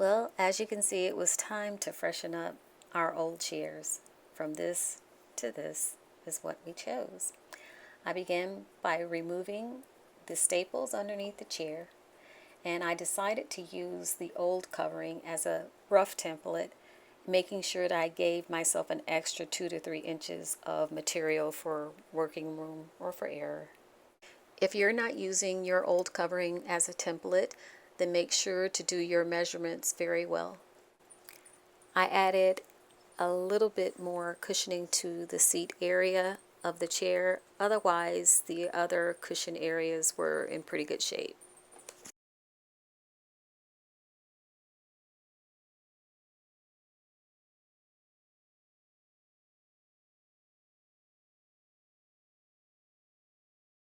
Well, as you can see, it was time to freshen up our old chairs. From this to this is what we chose. I began by removing the staples underneath the chair, and I decided to use the old covering as a rough template, making sure that I gave myself an extra 2 to 3 inches of material for working room or for error. If you're not using your old covering as a template, then make sure to do your measurements very well. I added a little bit more cushioning to the seat area of the chair. Otherwise, the other cushion areas were in pretty good shape.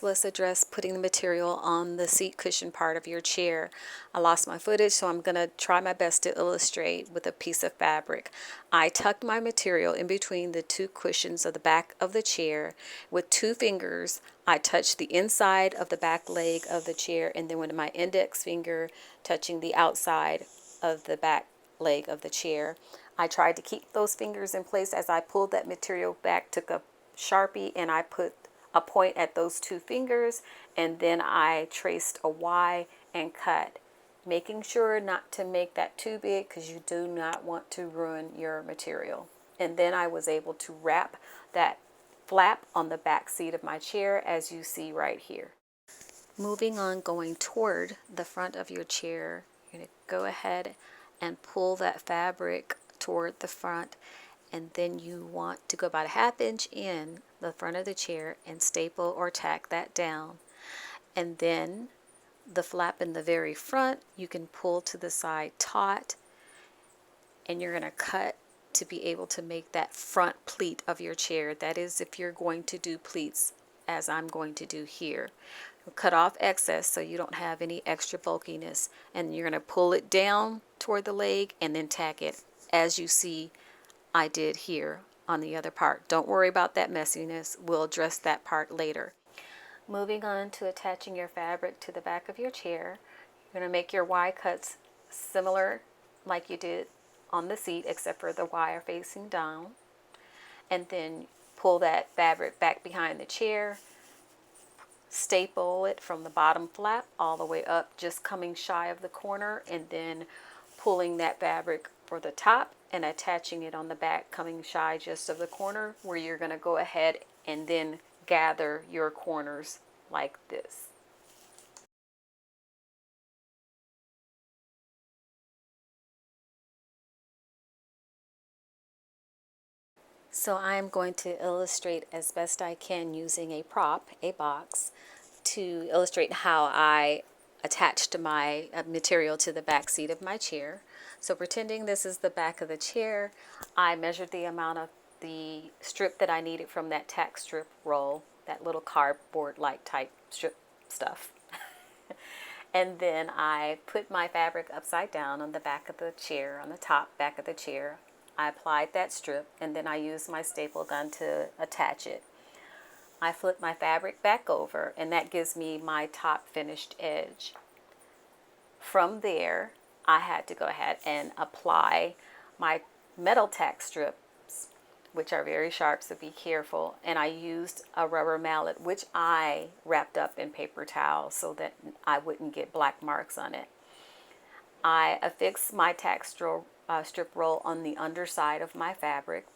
Let's address putting the material on the seat cushion part of your chair. I lost my footage, so I'm going to try my best to illustrate with a piece of fabric. I tucked my material in between the two cushions of the back of the chair. With 2 fingers, I touched the inside of the back leg of the chair, and then with my index finger touching the outside of the back leg of the chair. I tried to keep those fingers in place as I pulled that material back, took a Sharpie, and I put a point at those 2 fingers, and then I traced a Y and cut, making sure not to make that too big because you do not want to ruin your material. And then I was able to wrap that flap on the back seat of my chair, as you see right here. Moving on, going toward the front of your chair, you're going to go ahead and pull that fabric toward the front, and then you want to go about a 1/2 inch in the front of the chair and staple or tack that down. And then the flap in the very front you can pull to the side taut, and you're going to cut to be able to make that front pleat of your chair. That is, if you're going to do pleats as I'm going to do here. Cut off excess so you don't have any extra bulkiness, and you're going to pull it down toward the leg and then tack it as you see I did here on the other part. Don't worry about that messiness. We'll address that part later. Moving on to attaching your fabric to the back of your chair, you're going to make your Y cuts similar like you did on the seat, except for the Y are facing down. And then pull that fabric back behind the chair, staple it from the bottom flap all the way up, just coming shy of the corner, and then pulling that fabric for the top and attaching it on the back, coming shy just of the corner, where you're going to go ahead and then gather your corners like this. So I'm going to illustrate as best I can using a prop, a box, to illustrate how I attached my material to the back seat of my chair. So pretending this is the back of the chair, I measured the amount of the strip that I needed from that tack strip roll, that little cardboard-like type strip stuff. And then I put my fabric upside down on the back of the chair, on the top back of the chair. I applied that strip, and then I used my staple gun to attach it. I flip my fabric back over, and that gives me my top finished edge. From there, I had to go ahead and apply my metal tack strips, which are very sharp, so be careful. And I used a rubber mallet, which I wrapped up in paper towel so that I wouldn't get black marks on it. I affixed my tack strip roll on the underside of my fabric,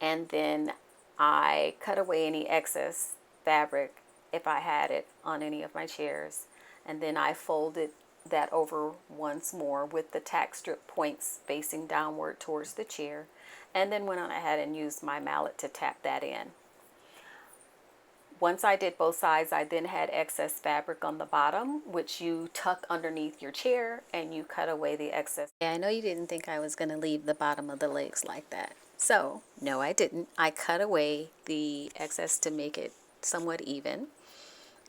and then I cut away any excess fabric if I had it on any of my chairs, and then I folded that over once more with the tack strip points facing downward towards the chair, and then went on ahead and used my mallet to tap that in. Once I did both sides, I then had excess fabric on the bottom, which you tuck underneath your chair and you cut away the excess. Yeah, I know you didn't think I was going to leave the bottom of the legs like that. So, no, I didn't. I cut away the excess to make it somewhat even.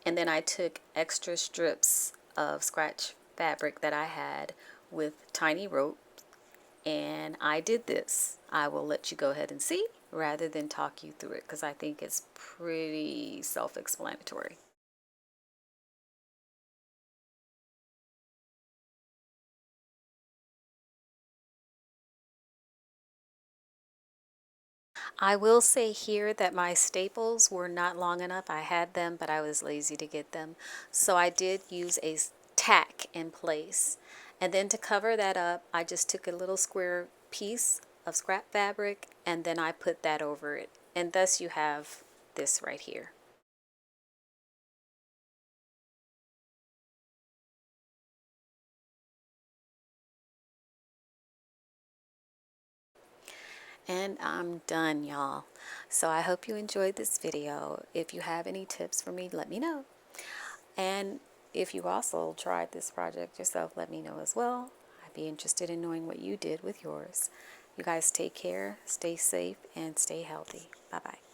And then I took extra strips of scratch fabric that I had with tiny rope, and I did this. I will let you go ahead and see rather than talk you through it, because I think it's pretty self-explanatory. I will say here that my staples were not long enough. I had them, but I was lazy to get them. So I did use a tack in place. And then to cover that up, I just took a little square piece of scrap fabric and then I put that over it. And thus you have this right here. And I'm done, y'all. So I hope you enjoyed this video. If you have any tips for me, let me know. And if you also tried this project yourself, let me know as well. I'd be interested in knowing what you did with yours. You guys take care, stay safe, and stay healthy. Bye-bye.